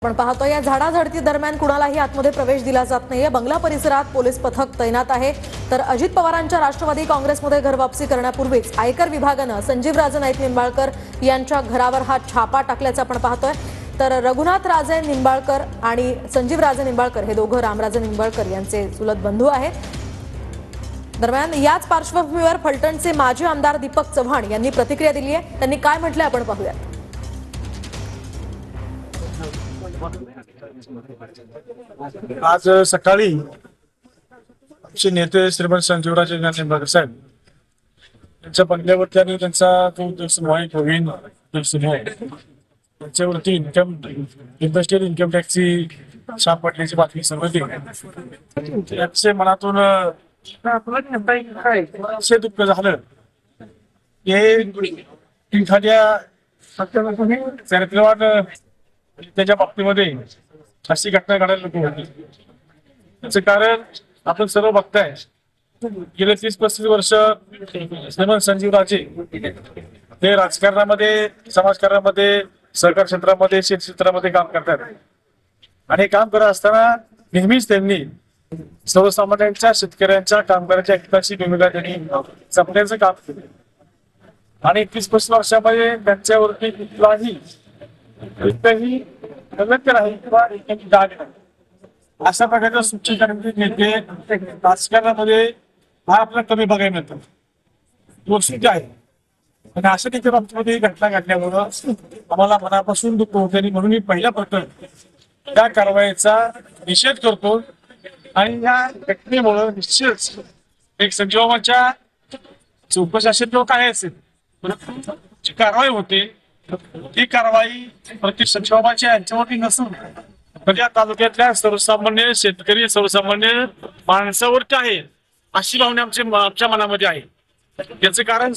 आपण पाहतो या झाडाझडती दरम्यान कुणालाही आतमध्ये प्रवेश दिला जात नाहीये। बंगला परिसरात पोलीस पथक तैनात आहे। तर अजित पवारांच्या राष्ट्रवादी काँग्रेसमध्ये घरवापसी करण्यापूर्वीच आयकर विभागाने संजीव राजे नाईक निंबाळकर यांच्या घरावर हा छापा टाकल्याचं आपण पाहतोय। तर रघुनाथ राजे निंबाळकर आणि संजीव राजे निंबाळकर हे दोघं रामराजे निंबाळकर यांचे चुलत बंधू आहेत। दरम्यान याच पार्श्वभूमीवर फलटणचे माजी आमदार दीपक चव्हाण यांनी प्रतिक्रिया दिली आहे। त्यांनी काय म्हटलंय आपण पाहूया। आज सकाळी आमचे नेते श्रीमंत संजीवराजे निंबाळकर साहेब यांच्या बंगल्यावरती आणि त्यांचा जो समूह आहे प्रवीण समूह त्यांच्यावरती इंडस्ट्रियल इन्कम टॅक्सची छाप पडल्याची बातमी समजली। त्याचे मनातून असे दुःख झालं की एखाद्या चरित्रवान त्याच्या बाबतीमध्ये अशी घटना घडायला नको होती। त्याचं कारण आपण सर्व बघताय, गेले 30-35 वर्ष श्रीमंत संजीवराजे ते राजकारणामध्ये, समाजकारणामध्ये, सहकार क्षेत्रामध्ये, शेत क्षेत्रामध्ये काम करतात आणि काम करत असताना नेहमीच त्यांनी सर्वसामान्यांच्या, शेतकऱ्यांच्या, कामगारांच्या हिताची भूमिका त्यांनी जपण्याचं काम केलं आणि 30-35 वर्षामध्ये त्यांच्यावरती कुठलाही नगण्य राहील किंवा डाग नाही अशा प्रकारच्या सूचना नेते राजकारणामध्ये हा आपल्याला कमी बघायला मिळतात, गोष्टी आहे। आणि अशा त्यांच्या बाबतीमध्ये घटना घडल्यामुळं आम्हाला मनापासून दुःख होते आणि म्हणून मी पहिल्या प्रथम त्या कारवाईचा निषेध करतो आणि या घटनेमुळं निश्चितच एक संजीवाच्या चौकशाचे लोक काय असेल जी कारवाई होते ही कारवाई प्रत्येक संजीवाच्या यांच्यावरती नसून या तालुक्यातल्या सर्वसामान्य शेतकरी, सर्वसामान्य माणसावरती आहे अशी भावना आमच्या मनामध्ये आहे। याचं कारण